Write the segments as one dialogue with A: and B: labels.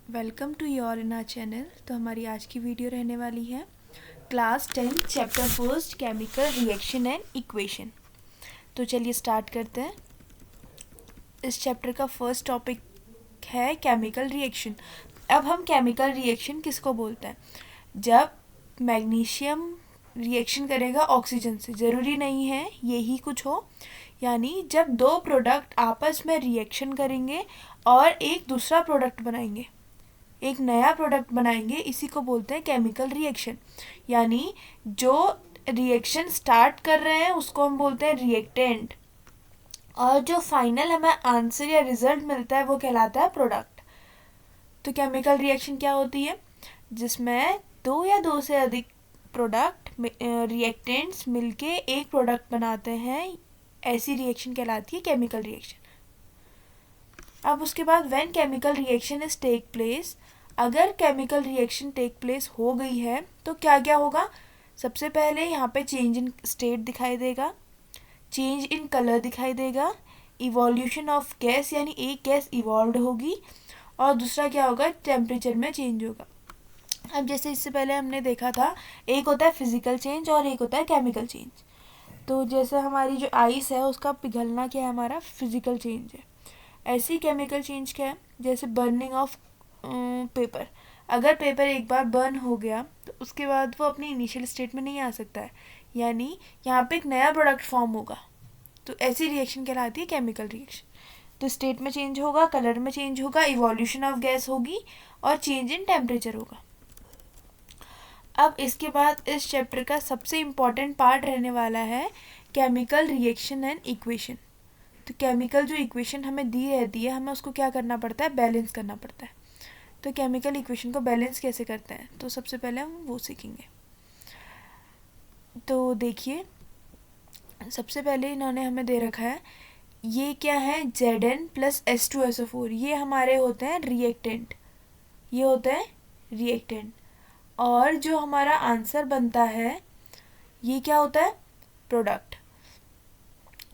A: Welcome to your in our channel. तो हमारी आज की वीडियो रहने वाली है class 10 chapter first chemical reaction and equation. तो चलिए स्टार्ट करते हैं। इस चैप्टर का फर्स्ट टॉपिक है केमिकल रिएक्शन। अब हम केमिकल रिएक्शन किसको बोलते हैं? जब मैग्नीशियम रिएक्शन करेगा ऑक्सीजन से, ज़रूरी नहीं है यही कुछ हो, यानी जब दो प्रोडक्ट आपस में रिएक्शन करेंगे और एक दूसरा प्रोडक्ट बनाएंगे, एक नया प्रोडक्ट बनाएंगे, इसी को बोलते हैं केमिकल रिएक्शन। यानी जो रिएक्शन स्टार्ट कर रहे हैं उसको हम बोलते हैं रिएक्टेंट, और जो फाइनल हमें आंसर या रिजल्ट मिलता है वो कहलाता है प्रोडक्ट। तो केमिकल रिएक्शन क्या होती है? जिसमें दो या दो से अधिक प्रोडक्ट रिएक्टेंट्स मिलके एक प्रोडक्ट बनाते हैं, ऐसी रिएक्शन कहलाती है केमिकल रिएक्शन। अब उसके बाद when chemical reaction is take place, अगर केमिकल रिएक्शन टेक प्लेस हो गई है तो क्या क्या होगा? सबसे पहले यहाँ पे चेंज इन स्टेट दिखाई देगा, चेंज इन कलर दिखाई देगा, इवोल्यूशन ऑफ गैस यानी एक गैस इवॉल्व होगी, और दूसरा क्या होगा? टेम्परेचर में चेंज होगा। अब जैसे इससे पहले हमने देखा था, एक होता है फिजिकल चेंज और एक होता है केमिकल चेंज। तो जैसे हमारी जो आइस है उसका पिघलना क्या है? हमारा फिजिकल चेंज है। ऐसी केमिकल चेंज क्या है? जैसे बर्निंग ऑफ पेपर। अगर पेपर एक बार बर्न हो गया तो उसके बाद वो अपनी इनिशियल स्टेट में नहीं आ सकता है, यानी यहाँ पे एक नया प्रोडक्ट फॉर्म होगा। तो ऐसी रिएक्शन कहलाती है केमिकल रिएक्शन। तो स्टेट में चेंज होगा, कलर में चेंज होगा, इवोल्यूशन ऑफ गैस होगी और चेंज इन टेम्परेचर होगा। अब इसके बाद इस चैप्टर का सबसे इम्पॉर्टेंट पार्ट रहने वाला है केमिकल रिएक्शन एंड इक्वेशन। तो केमिकल जो इक्वेशन हमें दी रहती है, हमें उसको क्या करना पड़ता है? बैलेंस करना पड़ता है। तो केमिकल इक्वेशन को बैलेंस कैसे करते हैं, तो सबसे पहले हम वो सीखेंगे। तो देखिए, सबसे पहले इन्होंने हमें दे रखा है, ये क्या है? Zn प्लस H2SO4, ये हमारे होते हैं रिएक्टेंट, ये होते हैं रिएक्टेंट। और जो हमारा आंसर बनता है ये क्या होता है? प्रोडक्ट।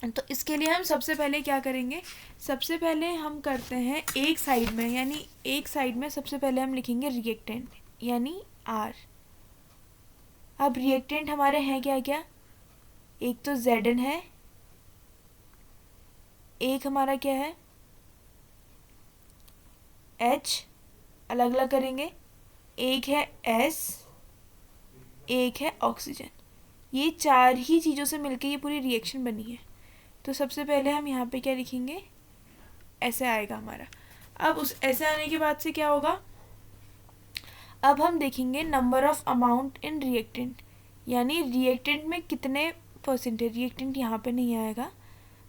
A: तो इसके लिए हम सबसे पहले क्या करेंगे? सबसे पहले हम करते हैं एक साइड में, यानी एक साइड में सबसे पहले हम लिखेंगे रिएक्टेंट यानी R। अब रिएक्टेंट हमारे हैं क्या क्या? एक तो Zn है, एक हमारा क्या है? H, अलग अलग करेंगे, एक है S, एक है ऑक्सीजन। ये चार ही चीज़ों से मिलके ये पूरी रिएक्शन बनी है। तो सबसे पहले हम यहाँ पे क्या लिखेंगे? ऐसे आएगा हमारा। अब उस ऐसे आने के बाद से क्या होगा? अब हम देखेंगे number of amount in reactant, यानी रिएक्टेंट में कितने परसेंटेज। रिएक्टेंट यहाँ पे नहीं आएगा,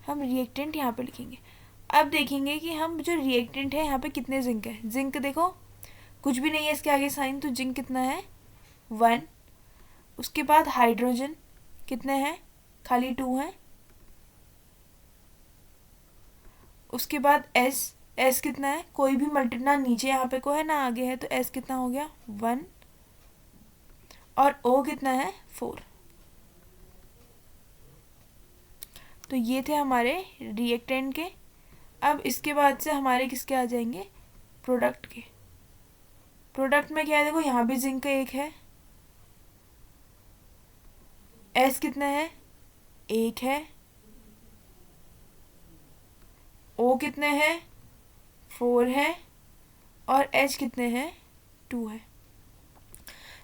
A: हम रिएक्टेंट यहाँ पे लिखेंगे। अब देखेंगे कि हम जो रिएक्टेंट है यहाँ पे कितने जिंक है। जिंक देखो कुछ भी नहीं है इसके आगे साइन, तो जिंक कितना है? 1। उसके बाद हाइड्रोजन कितने हैं? खाली 2 हैं। उसके बाद एस कितना है? कोई भी मल्टी, ना नीचे यहाँ पे कोई है ना आगे है, तो एस कितना हो गया? 1। और ओ कितना है? 4। तो ये थे हमारे रिएक्टेंट के। अब इसके बाद से हमारे किसके आ जाएंगे? प्रोडक्ट के। प्रोडक्ट में क्या है? देखो यहाँ भी जिंक एक है। एस कितना है? 1 है। ओ कितने हैं? 4 है। और एच कितने हैं? 2 है।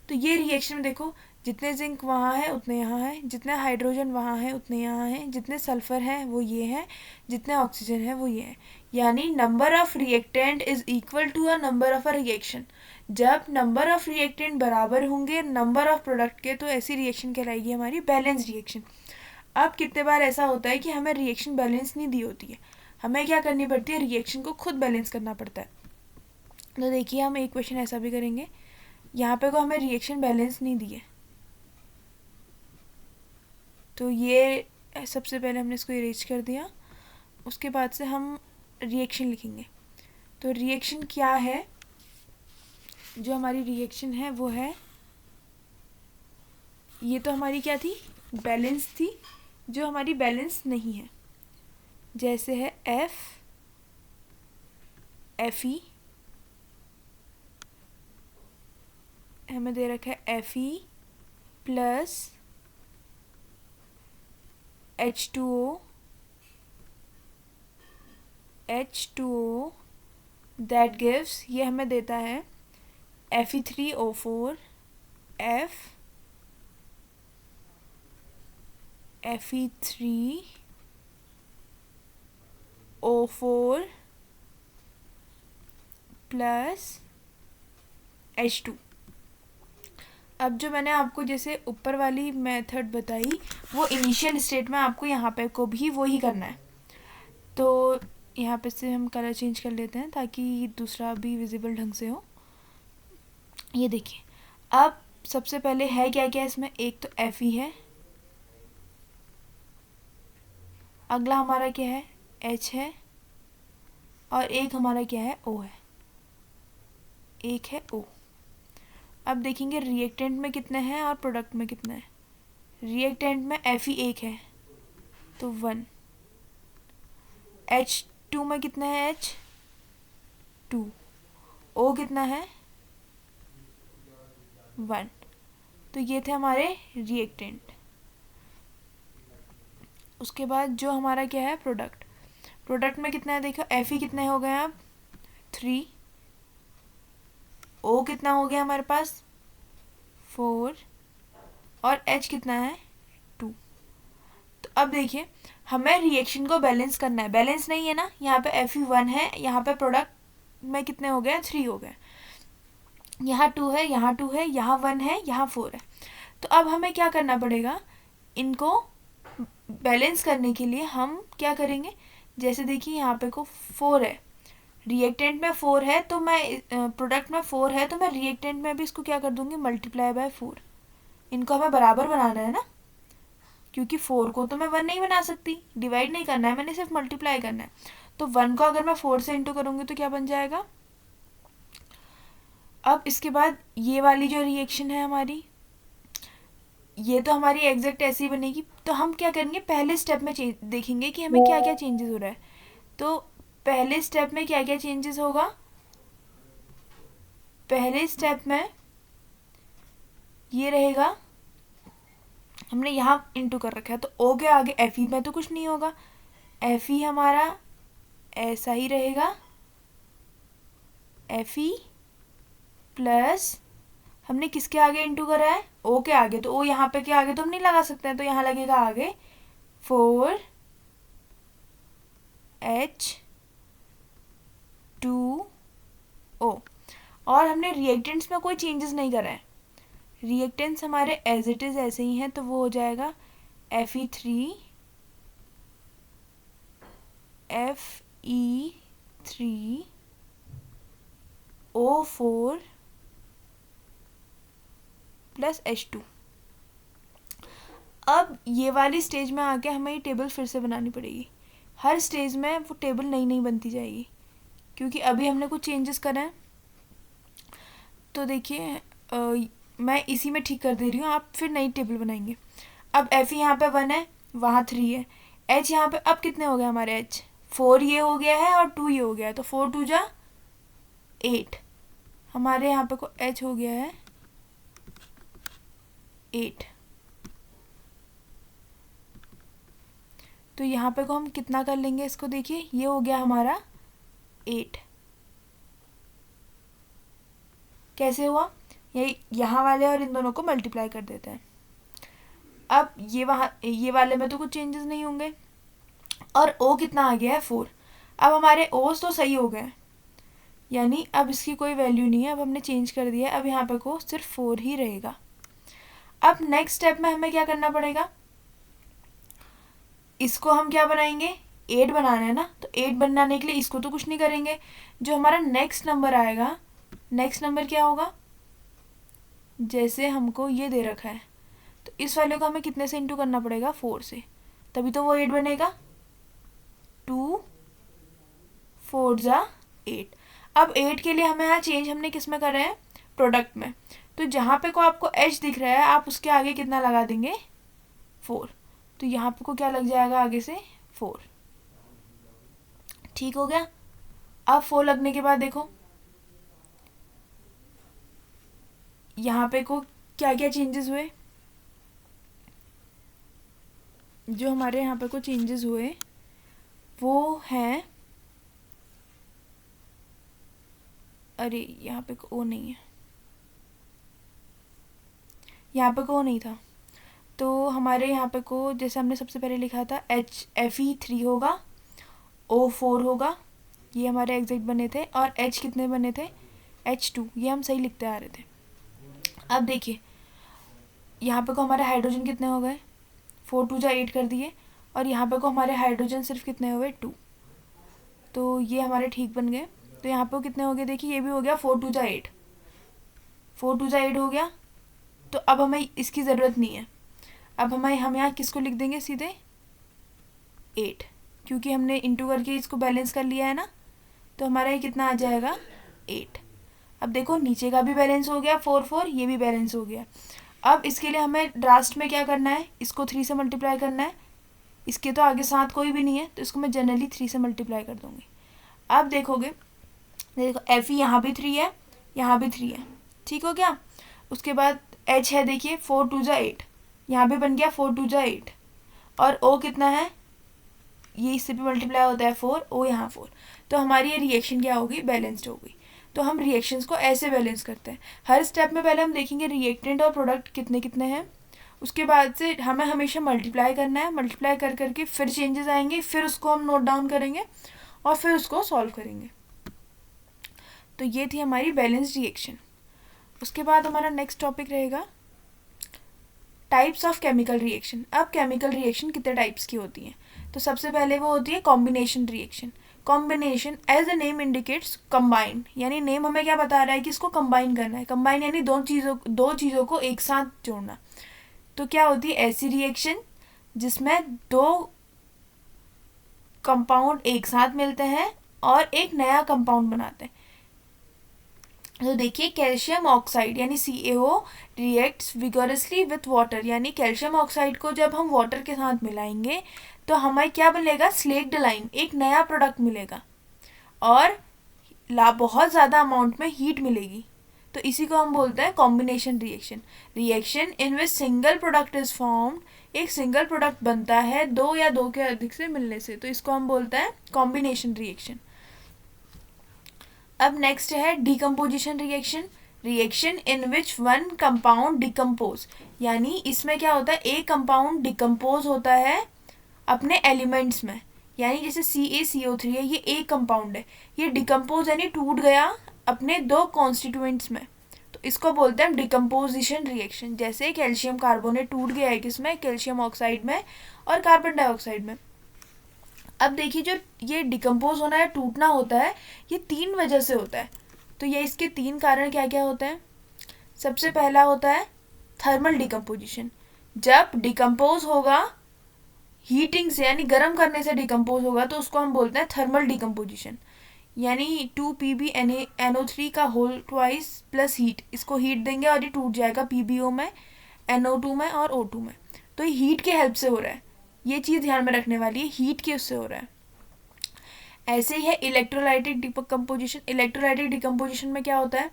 A: तो ये रिएक्शन में देखो, जितने जिंक वहाँ है उतने यहाँ है, जितने हाइड्रोजन वहाँ है उतने यहाँ हैं, जितने सल्फर हैं वो ये हैं, जितने ऑक्सीजन है वो ये है। यानी number of reactant is equal to a number of a reaction. जब नंबर ऑफ रिएक्टेंट बराबर होंगे नंबर ऑफ प्रोडक्ट के, तो ऐसी रिएक्शन कहलाएगी हमारी बैलेंस रिएक्शन। अब कितने बार ऐसा होता है कि हमें रिएक्शन बैलेंस नहीं दी होती है, हमें क्या करनी पड़ती है? रिएक्शन को खुद बैलेंस करना पड़ता है। तो देखिए, हम एक क्वेश्चन ऐसा भी करेंगे, यहाँ पे को हमें रिएक्शन बैलेंस नहीं दी है, तो ये सबसे पहले हमने इसको इरेज कर दिया। उसके बाद से हम रिएक्शन लिखेंगे। तो रिएक्शन क्या है? जो हमारी रिएक्शन है वो है, ये तो हमारी क्या थी? बैलेंस थी। जो हमारी बैलेंस नहीं है, जैसे है F, Fe, हमें दे रखा है Fe plus H2O that gives, ये हमें देता है Fe3O4 Fe3O4 प्लस H2। अब जो मैंने आपको जैसे ऊपर वाली मेथड बताई वो इनिशियल स्टेट में आपको यहाँ पे को भी वो ही करना है। तो यहाँ पे से हम कलर चेंज कर लेते हैं ताकि दूसरा भी विजिबल ढंग से हो। ये देखिए, अब सबसे पहले है क्या क्या इसमें, एक तो Fe है, अगला हमारा क्या है H है, और एक हमारा क्या है O है, एक है O। अब देखेंगे रिएक्टेंट में कितने हैं और प्रोडक्ट में कितने हैं। रिएक्टेंट में Fe एक है तो 1, H2 में कितना है H2, O कितना है 1। तो ये थे हमारे रिएक्टेंट। उसके बाद जो हमारा क्या है प्रोडक्ट, प्रोडक्ट में कितना है देखो, Fe कितने हो गए अब 3, O कितना हो गया हमारे पास 4, और H कितना है 2। तो अब देखिए हमें रिएक्शन को बैलेंस करना है, बैलेंस नहीं है ना, यहाँ पे Fe1 है, यहाँ पे प्रोडक्ट में कितने हो गए 3 हो गए, यहाँ 2 है, यहाँ 2 है, यहाँ 1 है, यहाँ 4 है। तो अब हमें क्या करना पड़ेगा, इनको बैलेंस करने के लिए हम क्या करेंगे, जैसे देखिए यहाँ पे को 4 है, रिएक्टेंट में 4 है तो मैं प्रोडक्ट में 4 है तो मैं रिएक्टेंट में भी इसको क्या कर दूंगी मल्टीप्लाई बाय 4। इनको हमें बराबर बनाना है ना, क्योंकि 4 को तो मैं 1 नहीं बना सकती, डिवाइड नहीं करना है मैंने, सिर्फ मल्टीप्लाई करना है। तो 1 को अगर मैं 4 से इंटू करूँगी तो क्या बन जाएगा। अब इसके बाद ये वाली जो रिएक्शन है हमारी, ये तो हमारी एग्जैक्ट ऐसी बनेगी। तो हम क्या करेंगे, पहले स्टेप में देखेंगे कि हमें क्या क्या चेंजेस हो रहा है। तो पहले स्टेप में क्या क्या चेंजेस होगा, पहले स्टेप में ये रहेगा, हमने यहाँ इंटू कर रखा है तो O के आगे Fe में तो कुछ नहीं होगा, Fe हमारा ऐसा ही रहेगा, Fe प्लस हमने किसके आगे इंटू करा है O के आगे, तो O यहाँ पे के आगे तो हम नहीं लगा सकते हैं, तो यहाँ लगेगा आगे 4H2O। और हमने रिएक्टेंट्स में कोई चेंजेस नहीं करा है, रिएक्टेंट्स हमारे एज इट इज़ ऐसे ही हैं, तो वो हो जाएगा Fe3O4 प्लस H2। अब ये वाली स्टेज में आके हमें ये टेबल फिर से बनानी पड़ेगी, हर स्टेज में वो टेबल नई नई बनती जाएगी, क्योंकि अभी हमने कुछ चेंजेस करे हैं। तो देखिए मैं इसी में ठीक कर दे रही हूँ, आप फिर नई टेबल बनाएंगे। अब Fe यहाँ पे 1 है, वहाँ 3 है, H यहाँ पे अब कितने हो गए हमारे H, 4 ये हो गया है और 2 ये हो गया है, तो 4 2 जा 8, हमारे यहाँ पे को H हो गया है 8। तो यहाँ पे को हम कितना कर लेंगे इसको, देखिए ये हो गया हमारा 8। कैसे हुआ, ये यहाँ वाले और इन दोनों को मल्टीप्लाई कर देते हैं। अब ये वाले में तो कुछ चेंजेस नहीं होंगे, और O कितना आ गया है 4। अब हमारे O's तो सही हो गए, यानी अब इसकी कोई वैल्यू नहीं है, अब हमने चेंज कर दिया है, अब यहाँ पे को सिर्फ 4 ही रहेगा। अब नेक्स्ट स्टेप में हमें क्या करना पड़ेगा, इसको हम क्या बनाएंगे 8 बनाना है ना, तो 8 बनाने के लिए इसको तो कुछ नहीं करेंगे, जो हमारा नेक्स्ट नंबर आएगा, नेक्स्ट नंबर क्या होगा, जैसे हमको ये दे रखा है तो इस वाले को हमें कितने से इंटू करना पड़ेगा 4 से, तभी तो वो 8 बनेगा, 2 4 जा 8। अब 8 के लिए हमें यहाँ चेंज हमने किस में करा है, प्रोडक्ट में, तो जहाँ पे को आपको H दिख रहा है आप उसके आगे कितना लगा देंगे 4, तो यहाँ पे को क्या लग जाएगा आगे से 4। ठीक हो गया। अब 4 लगने के बाद देखो यहाँ पे को क्या क्या चेंजेस हुए, जो हमारे यहाँ पे को चेंजेस हुए वो हैं, अरे यहाँ पे ओ नहीं है, यहाँ पे को नहीं था, तो हमारे यहाँ पे को जैसे हमने सबसे पहले लिखा था Fe3 होगा, O4 होगा, ये हमारे एग्जैक्ट बने थे, और H कितने बने थे, H2, ये हम सही लिखते आ रहे थे। अब देखिए यहाँ पे को हमारे हाइड्रोजन कितने हो गए, 4 2 जा 8 कर दिए, और यहाँ पे को हमारे हाइड्रोजन सिर्फ कितने हो गए 2, तो ये हमारे ठीक बन गए। तो यहाँ पे कितने हो गए, देखिए ये भी हो गया 4 2 जा 8, 4 2 जा 8 हो गया। तो अब हमें इसकी ज़रूरत नहीं है, अब हम यहाँ किसको लिख देंगे सीधे 8, क्योंकि हमने इंटू करके इसको बैलेंस कर लिया है ना, तो हमारा ये कितना आ जाएगा 8। अब देखो नीचे का भी बैलेंस हो गया 4 4, ये भी बैलेंस हो गया। अब इसके लिए हमें लास्ट में क्या करना है, इसको 3 से मल्टीप्लाई करना है, इसके तो आगे साथ कोई भी नहीं है, तो इसको मैं जनरली 3 से मल्टीप्लाई कर दूँगी। अब देखोगे, देखो Fe यहाँ भी 3 है, यहाँ भी 3 है, ठीक हो गया। उसके बाद H है, देखिए 4 2 जा 8, यहाँ भी बन गया 4 2 जा 8, और O कितना है, ये इससे भी मल्टीप्लाई होता है 4, O यहाँ 4, तो हमारी ये रिएक्शन क्या होगी, बैलेंस्ड होगी। तो हम रिएक्शंस को ऐसे बैलेंस करते हैं, हर स्टेप में पहले हम देखेंगे रिएक्टेंट और प्रोडक्ट कितने कितने हैं, उसके बाद से हमें हमेशा मल्टीप्लाई करना है, मल्टीप्लाई कर करके फिर चेंजेस आएंगे, फिर उसको हम नोट डाउन करेंगे और फिर उसको सॉल्व करेंगे। तो ये थी हमारी बैलेंस्ड रिएक्शन। उसके बाद हमारा नेक्स्ट टॉपिक रहेगा टाइप्स ऑफ केमिकल रिएक्शन। अब केमिकल रिएक्शन कितने टाइप्स की होती हैं, तो सबसे पहले वो होती है combination reaction. Combination as the name indicates combine, यानी नेम हमें क्या बता रहा है कि इसको कंबाइन करना है, कंबाइन यानी दो चीज़ों को एक साथ जोड़ना। तो क्या होती है ऐसी रिएक्शन जिसमें दो कंपाउंड एक साथ मिलते हैं और एक नया कंपाउंड बनाते हैं। तो देखिए कैल्शियम ऑक्साइड यानी CaO reacts vigorously with water, यानी कैल्शियम ऑक्साइड को जब हम वाटर के साथ मिलाएंगे तो हमें क्या बनेगा, स्लेक्ड लाइम, एक नया प्रोडक्ट मिलेगा और बहुत ज़्यादा अमाउंट में हीट मिलेगी। तो इसी को हम बोलते हैं combination reaction. Reaction in which single product is formed, एक सिंगल प्रोडक्ट बनता है दो या दो के अधिक से मिलने से, तो इसको हम बोलते हैं कॉम्बिनेशन रिएक्शन। अब नेक्स्ट है decomposition reaction. Reaction in which one compound decompose, यानी इसमें क्या होता है, एक कंपाउंड डिकम्पोज होता है अपने एलिमेंट्स में, यानी जैसे CaCO3 है, ये एक कंपाउंड है, ये डिकम्पोज यानी टूट गया अपने दो कॉन्स्टिट्यूएंट्स में, तो इसको बोलते हैं डिकम्पोजिशन रिएक्शन। जैसे कैल्शियम कार्बोनेट टूट गया है किसमें, कैल्शियम ऑक्साइड में और कार्बन डाइऑक्साइड में। अब देखिए जो ये डिकम्पोज होना या टूटना होता है ये 3 वजह से होता है। तो ये इसके 3 कारण क्या क्या होते हैं। सबसे पहला होता है थर्मल डिकम्पोजिशन, जब डिकम्पोज होगा हीटिंग से यानी गर्म करने से डिकम्पोज होगा तो उसको हम बोलते हैं थर्मल डिकम्पोजिशन, यानी 2PbNO3 का होल ट्वाइस प्लस हीट, इसको हीट देंगे और ये टूट जाएगा PbO में, NO2 में और O2 में। तो ये हीट के हेल्प से हो रहा है, ये चीज़ ध्यान में रखने वाली है, हीट के उससे हो रहा है। ऐसे ही है इलेक्ट्रोलाइटिक डिकम्पोजिशन। इलेक्ट्रोलाइटिक डिकम्पोजिशन में क्या होता है,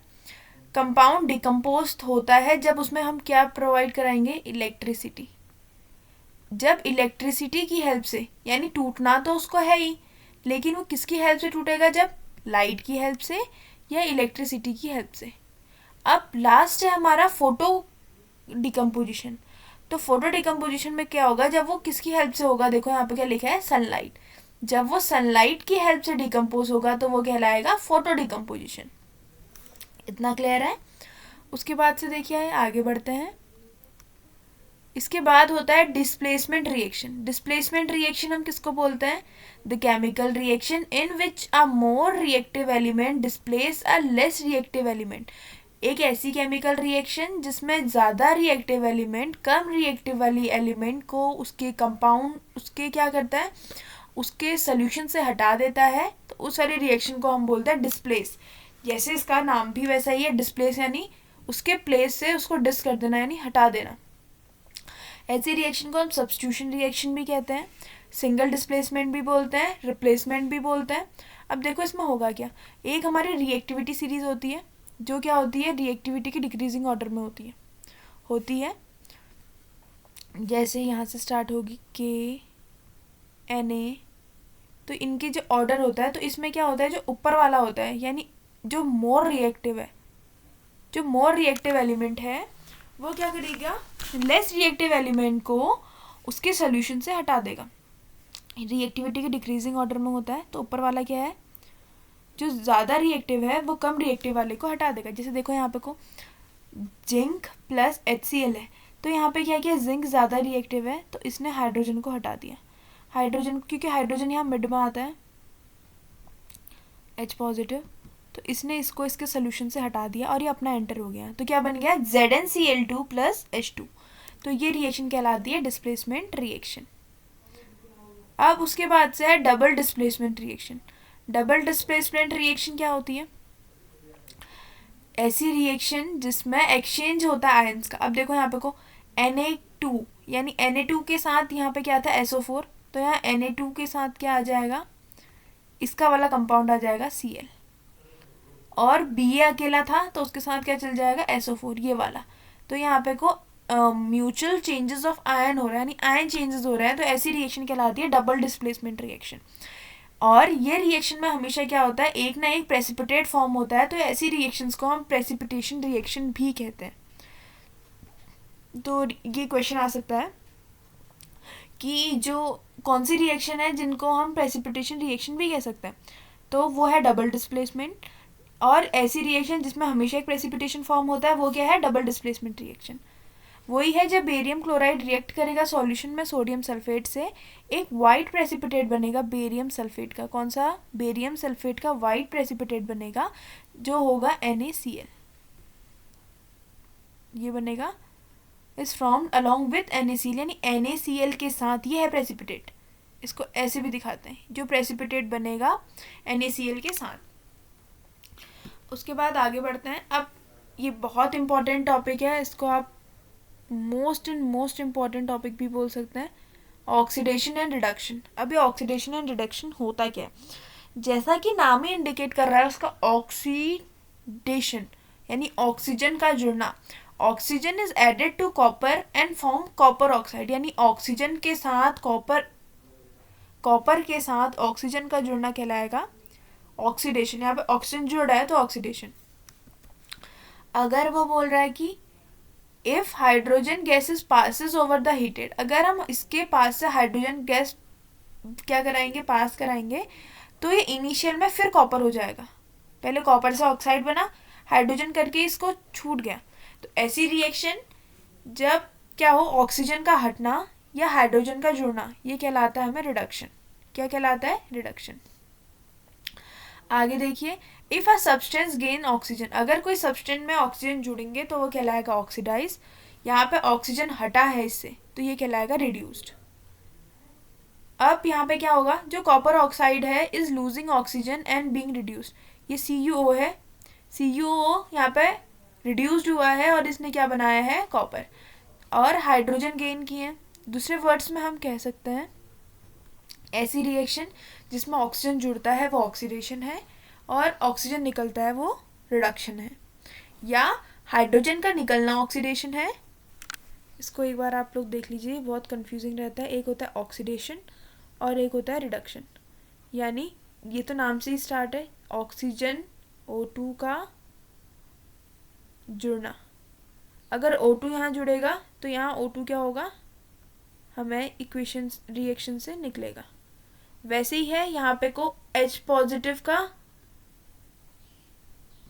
A: कंपाउंड डिकम्पोज होता है जब उसमें हम क्या प्रोवाइड कराएंगे, इलेक्ट्रिसिटी। जब इलेक्ट्रिसिटी की हेल्प से, यानी टूटना तो उसको है ही, लेकिन वो किसकी हेल्प से टूटेगा, जब लाइट की हेल्प से या इलेक्ट्रिसिटी की हेल्प से। अब लास्ट है हमारा फोटो डिकम्पोजिशन। तो फोटो डिकम्पोजिशन में क्या होगा, जब वो किसकी हेल्प से होगा, देखो यहाँ पे क्या लिखा है, सनलाइट। जब वो सनलाइट की हेल्प से डिकम्पोज होगा तो वो कहलाएगा फोटो डिकम्पोजिशन। इतना क्लियर है। उसके बाद से देखिए आगे बढ़ते हैं। इसके बाद होता है डिस्प्लेसमेंट रिएक्शन। डिस्प्लेसमेंट रिएक्शन हम किसको बोलते हैं, the chemical reaction in which a more reactive element displace a less reactive element. एक ऐसी केमिकल रिएक्शन जिसमें ज़्यादा रिएक्टिव एलिमेंट कम रिएक्टिव वाली एलिमेंट को उसके कंपाउंड उसके क्या करता है, उसके सोल्यूशन से हटा देता है, तो उस वाली रिएक्शन को हम बोलते हैं डिस्प्लेस। जैसे इसका नाम भी वैसा ही है, डिस्प्लेस यानी उसके प्लेस से उसको डिस कर देना यानी हटा देना। ऐसी रिएक्शन को हम सब्स्टिट्यूशन रिएक्शन भी कहते हैं, सिंगल डिस्प्लेसमेंट भी बोलते हैं, रिप्लेसमेंट भी बोलते हैं। अब देखो इसमें होगा क्या, एक हमारी रिएक्टिविटी सीरीज होती है, जो क्या होती है, रिएक्टिविटी की डिक्रीजिंग ऑर्डर में होती है। जैसे यहाँ से स्टार्ट होगी Na, तो इनके जो ऑर्डर होता है, तो इसमें क्या होता है, जो ऊपर वाला होता है यानी जो मोर रिएक्टिव है, जो मोर रिएक्टिव एलिमेंट है, वो क्या करेगा, लेस रिएक्टिव एलिमेंट को उसके सोल्यूशन से हटा देगा। रिएक्टिविटी के डिक्रीजिंग ऑर्डर में होता है, तो ऊपर वाला क्या है, जो ज़्यादा रिएक्टिव है वो कम रिएक्टिव वाले को हटा देगा। जैसे देखो यहाँ पे को जिंक प्लस HCl है, तो यहाँ पे क्या किया, जिंक ज़्यादा रिएक्टिव है तो इसने हाइड्रोजन को हटा दिया। हाइड्रोजन, क्योंकि हाइड्रोजन यहाँ मिड में आता है, H पॉजिटिव, तो इसने इसको इसके सोल्यूशन से हटा दिया और ये अपना एंटर हो गया। तो क्या बन गया, ZnCl2 प्लस H2। तो ये रिएक्शन कहलाती है डिस्प्लेसमेंट रिएक्शन। अब उसके बाद से है double displacement reaction. Double displacement reaction क्या होती है, ऐसी रिएक्शन जिसमें एक्सचेंज होता है आयंस का। अब देखो यहाँ पे को Na2 यानी Na2 के साथ यहाँ पे क्या था, SO4, तो यहाँ Na2 के साथ क्या आ जाएगा, इसका वाला कंपाउंड आ जाएगा Cl, और Ba अकेला था तो उसके साथ क्या चल जाएगा, SO4 ये वाला। तो यहाँ पे को म्यूचुअल चेंजेस ऑफ आयन हो रहा है, यानी आयन चेंजेस हो रहा है, तो ऐसी रिएक्शन कहलाती है डबल डिस्प्लेसमेंट रिएक्शन। और ये रिएक्शन में हमेशा क्या होता है, एक ना एक प्रेसिपिटेट फॉर्म होता है, तो ऐसी रिएक्शंस को हम प्रेसिपिटेशन रिएक्शन भी कहते हैं। तो ये क्वेश्चन आ सकता है कि जो कौन सी रिएक्शन है जिनको हम प्रेसिपिटेशन रिएक्शन भी कह सकते हैं, तो वो है डबल डिस्प्लेसमेंट। और ऐसी रिएक्शन जिसमें हमेशा एक प्रेसिपिटेशन फॉर्म होता है वो क्या है, डबल डिस्प्लेसमेंट रिएक्शन। वही है जब बेरियम क्लोराइड रिएक्ट करेगा सॉल्यूशन में सोडियम सल्फेट से, एक वाइट प्रेसिपिटेट बनेगा बेरियम सल्फेट का। कौन सा, बेरियम सल्फेट का वाइट प्रेसिपिटेट बनेगा जो होगा NaCl। ये बनेगा is formed along with NaCl, यानी NaCl के साथ ये है प्रेसिपिटेट। इसको ऐसे भी दिखाते हैं, जो प्रेसिपिटेट बनेगा NaCl के साथ। उसके बाद आगे बढ़ते हैं। अब ये बहुत इंपॉर्टेंट टॉपिक है, इसको आप मोस्ट इम्पॉर्टेंट टॉपिक भी बोल सकते हैं, ऑक्सीडेशन एंड रिडक्शन। अब ये ऑक्सीडेशन एंड रिडक्शन होता क्या है, जैसा कि नाम ही इंडिकेट कर रहा है उसका, ऑक्सीडेशन यानी ऑक्सीजन का जुड़ना। Oxygen is added to copper and form copper oxide, यानी ऑक्सीजन के साथ कॉपर के साथ ऑक्सीजन का जुड़ना कहलाएगा ऑक्सीडेशन। यहाँ पे ऑक्सीजन जुड़ रहा है तो ऑक्सीडेशन। अगर वो बोल रहा है कि if hydrogen gases passes over the heated, अगर हम इसके पास से हाइड्रोजन गैस क्या कराएंगे, पास कराएंगे, तो ये इनिशियल में फिर कॉपर हो जाएगा। पहले कॉपर से ऑक्साइड बना, हाइड्रोजन करके इसको छूट गया। तो ऐसी रिएक्शन जब क्या हो, ऑक्सीजन का हटना या हाइड्रोजन का जुड़ना, ये कहलाता है हमें रिडक्शन। क्या कहलाता है, रिडक्शन। आगे देखिए, if a substance gain oxygen, अगर कोई सब्सटेंस में ऑक्सीजन जुड़ेंगे तो वो कहलाएगा ऑक्सीडाइज। यहाँ पे ऑक्सीजन हटा है इससे, तो ये कहलाएगा रिड्यूस्ड। अब यहाँ पे क्या होगा, जो कॉपर ऑक्साइड है is losing oxygen and being reduced, ये CuO है, CuO यहाँ पे रिड्यूस्ड हुआ है और इसने क्या बनाया है, कॉपर, और हाइड्रोजन गेन किए। दूसरे वर्ड्स में हम कह सकते हैं ऐसी रिएक्शन जिसमें ऑक्सीजन जुड़ता है वो ऑक्सीडेशन है, और ऑक्सीजन निकलता है वो रिडक्शन है, या हाइड्रोजन का निकलना ऑक्सीडेशन है। इसको एक बार आप लोग देख लीजिए, बहुत कंफ्यूजिंग रहता है। एक होता है ऑक्सीडेशन और एक होता है रिडक्शन। यानी ये तो नाम से ही स्टार्ट है, ऑक्सीजन O2 का जुड़ना। अगर O2 यहाँ जुड़ेगा तो यहाँ O2 क्या होगा, हमें इक्वेशन रिएक्शन से निकलेगा। वैसे ही है यहाँ पे को H पॉजिटिव का,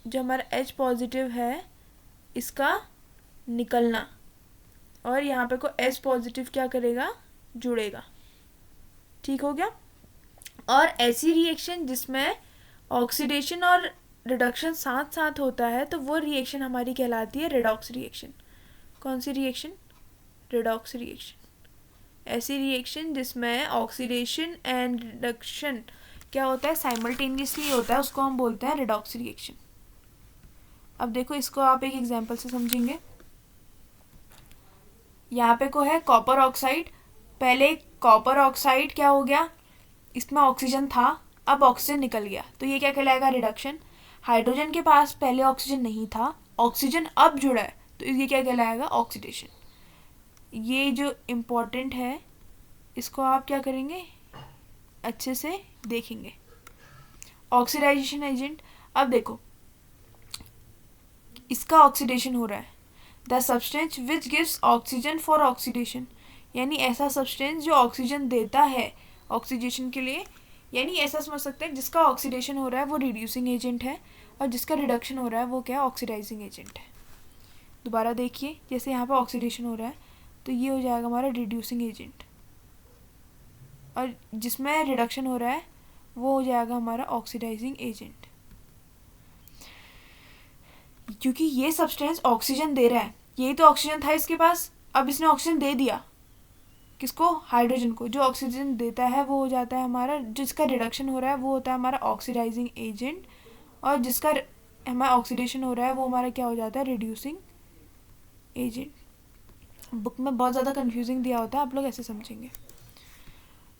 A: जो हमारा H पॉजिटिव है इसका निकलना, और यहाँ पे को S पॉजिटिव क्या करेगा, जुड़ेगा। ठीक हो गया। और ऐसी रिएक्शन जिसमें ऑक्सीडेशन और रिडक्शन साथ साथ होता है तो वो रिएक्शन हमारी कहलाती है रेडॉक्स रिएक्शन। कौन सी रिएक्शन, रेडॉक्स रिएक्शन। ऐसी रिएक्शन जिसमें ऑक्सीडेशन एंड रिडक्शन क्या होता है, साइमल्टेनियसली होता है, उसको हम बोलते हैं रेडॉक्स रिएक्शन। अब देखो इसको आप एक एग्जांपल से समझेंगे। यहाँ पे को है कॉपर ऑक्साइड, पहले कॉपर ऑक्साइड क्या हो गया, इसमें ऑक्सीजन था, अब ऑक्सीजन निकल गया, तो ये क्या कहलाएगा, रिडक्शन। हाइड्रोजन के पास पहले ऑक्सीजन नहीं था, ऑक्सीजन अब जुड़ा है, तो ये क्या कहलाएगा, ऑक्सीडेशन। ये जो इम्पोर्टेंट है इसको आप क्या करेंगे, अच्छे से देखेंगे। ऑक्सीडाइजेशन एजेंट, अब देखो इसका ऑक्सीडेशन हो रहा है, the substance which gives oxygen for oxidation, यानी ऐसा सब्सटेंस जो ऑक्सीजन देता है ऑक्सीडेशन के लिए, यानी ऐसा समझ सकते हैं जिसका ऑक्सीडेशन हो रहा है वो रिड्यूसिंग एजेंट है, और जिसका रिडक्शन हो रहा है वो क्या है, ऑक्सीडाइजिंग एजेंट है। दोबारा देखिए, जैसे यहाँ पे ऑक्सीडेशन हो रहा है तो ये हो जाएगा हमारा रिड्यूसिंग एजेंट, और जिसमें रिडक्शन हो रहा है वो हो जाएगा हमारा ऑक्सीडाइजिंग एजेंट। क्योंकि ये सब्सटेंस ऑक्सीजन दे रहा है, यही तो ऑक्सीजन था इसके पास, अब इसने ऑक्सीजन दे दिया किसको, हाइड्रोजन को। जो ऑक्सीजन देता है वो हो जाता है हमारा, जिसका रिडक्शन हो रहा है वो होता है हमारा ऑक्सीडाइजिंग एजेंट, और जिसका हमारा ऑक्सीडेशन हो रहा है वो हमारा क्या हो जाता है, रिड्यूसिंग एजेंट। बुक में बहुत ज़्यादा कंफ्यूजिंग दिया होता है, आप लोग ऐसे समझेंगे।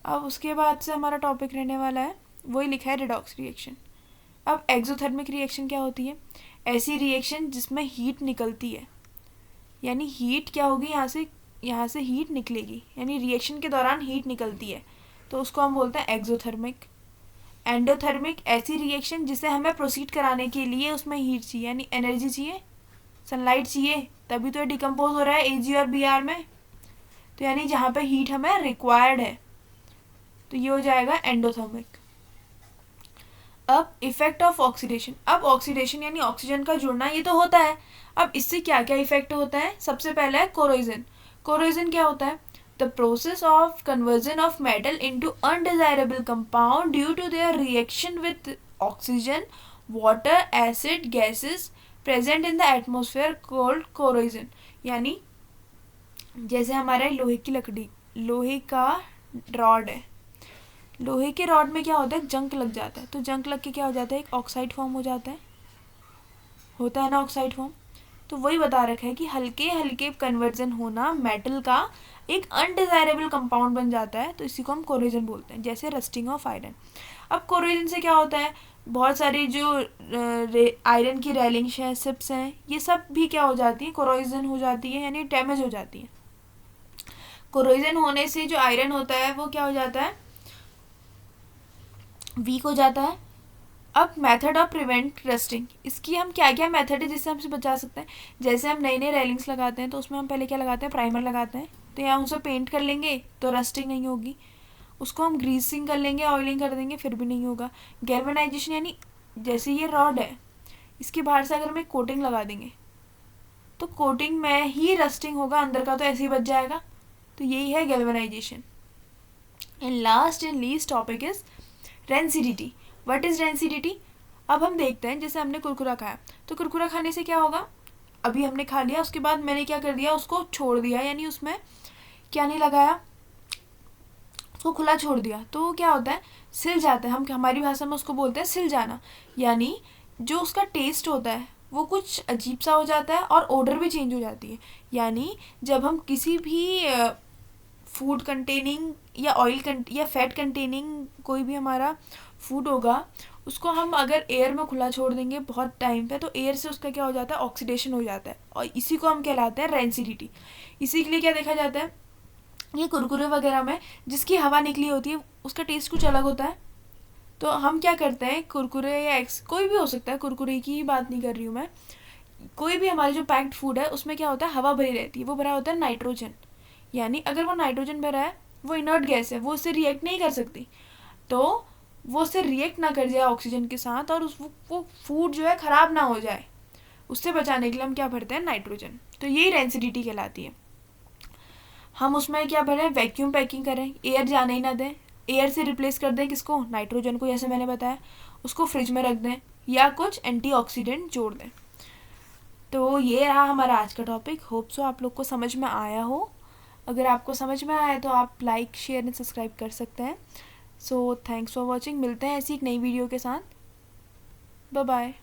A: अब उसके बाद से हमारा टॉपिक रहने वाला है, वही लिखा है रिडॉक्स रिएक्शन। अब एक्सोथर्मिक रिएक्शन क्या होती है, ऐसी रिएक्शन जिसमें हीट निकलती है, यानी हीट क्या होगी, यहाँ से हीट निकलेगी, यानी रिएक्शन के दौरान हीट निकलती है, तो उसको हम बोलते हैं एक्सोथर्मिक। एंडोथर्मिक, ऐसी रिएक्शन जिसे हमें प्रोसीड कराने के लिए उसमें हीट चाहिए, यानी एनर्जी चाहिए, सनलाइट चाहिए, तभी तो ये डिकम्पोज हो रहा है एजी और बीआर में, तो यानी जहाँ पे हीट हमें रिक्वायर्ड है, तो ये हो जाएगा एंडोथर्मिक। अब इफेक्ट ऑफ ऑक्सीडेशन, अब ऑक्सीडेशन यानी ऑक्सीजन का जुड़ना ये तो होता है, अब इससे क्या क्या इफेक्ट होता है, सबसे पहला है कोरोजन। कोरोजन क्या होता है, the process of conversion of metal into undesirable compound due to their reaction with oxygen, water, acid, gases present in the atmosphere called corrosion. यानी जैसे हमारे लोहे की लकड़ी, लोहे का रॉड है, लोहे के रॉड में क्या होता है, जंक लग जाता है, तो जंक लग के क्या हो जाता है, एक ऑक्साइड फॉर्म हो जाता है, होता है ना ऑक्साइड फॉर्म। तो वही बता रखा है कि हल्के हल्के कन्वर्जन होना मेटल का एक अनडिजायरेबल कंपाउंड बन जाता है, तो इसी को हम कोरोजन बोलते हैं, जैसे रस्टिंग ऑफ आयरन। अब कोरोजन से क्या होता है, बहुत सारी जो आयरन की रेलिंग्स हैं, सिप्स हैं, ये सब भी क्या हो जाती है, कोरोजन हो जाती है, यानी डैमेज हो जाती है। कोरोजन होने से जो आयरन होता है वो क्या हो जाता है, वीक हो जाता है। अब मेथड ऑफ प्रिवेंट रस्टिंग, इसकी हम क्या क्या मेथड है जिससे हमसे बचा सकते हैं, जैसे हम नई नई रेलिंग्स लगाते हैं तो उसमें हम पहले क्या लगाते हैं, प्राइमर लगाते हैं, तो यहाँ उसे पेंट कर लेंगे तो रस्टिंग नहीं होगी। उसको हम ग्रीसिंग कर लेंगे, ऑयलिंग कर देंगे, फिर भी नहीं होगा। गैल्वेनाइजेशन, यानी जैसे ये रॉड है, इसके बाहर से अगर हम एक कोटिंग लगा देंगे तो कोटिंग में ही रस्टिंग होगा, अंदर का तो ऐसे ही बच जाएगा, तो यही है galvanisation. And last and least topic is rancidity. What is rancidity, अब हम देखते हैं, जैसे हमने कुरकुरा खाया, तो कुरकुरा खाने से क्या होगा, अभी हमने खा लिया, उसके बाद मैंने क्या कर दिया, उसको छोड़ दिया, यानी उसमें क्या नहीं लगाया, उसको खुला छोड़ दिया, तो क्या होता है, सिल जाता है, हम हमारी भाषा में उसको बोलते हैं सिल जाना, यानी जो उसका टेस्ट होता है वो कुछ अजीब सा हो जाता है और ऑर्डर भी चेंज हो जाती है। यानी जब हम किसी भी फूड कंटेनिंग या ऑयल या फैट कंटेनिंग कोई भी हमारा फूड होगा, उसको हम अगर एयर में खुला छोड़ देंगे बहुत टाइम पे, तो एयर से उसका क्या हो जाता है, ऑक्सीडेशन हो जाता है, और इसी को हम कहलाते हैं रेंसिडिटी। इसी के लिए क्या देखा जाता है, ये कुरकुरे वगैरह में जिसकी हवा निकली होती है उसका टेस्ट कुछ अलग होता है, तो हम क्या करते हैं, कुरकुरे या कोई भी हो सकता है, कुरकुरे की ही बात नहीं कर रही हूँ मैं, कोई भी हमारे जो पैक्ड फूड है उसमें क्या होता है, हवा भरी रहती है, वो भरा होता है नाइट्रोजन, यानी अगर वो नाइट्रोजन भरा है, वो इनर्ट गैस है, वो उससे रिएक्ट नहीं कर सकती, तो वो उससे रिएक्ट ना कर जाए ऑक्सीजन के साथ, और वो फूड जो है ख़राब ना हो जाए, उससे बचाने के लिए हम क्या भरते हैं, नाइट्रोजन। तो यही रेंसिडिटी कहलाती है। हम उसमें क्या भरें, वैक्यूम पैकिंग करें, एयर जाने ही ना दें, एयर से रिप्लेस कर दें किसको, नाइट्रोजन को, जैसे मैंने बताया, उसको फ्रिज में रख दें या कुछ एंटीऑक्सीडेंट जोड़ दें। तो ये रहा हमारा आज का टॉपिक। होप सो आप लोग को समझ में आया हो। अगर आपको समझ में आया तो आप लाइक, शेयर एंड सब्सक्राइब कर सकते हैं। So thanks for watching. मिलते हैं ऐसी एक नई वीडियो के साथ। Bye bye.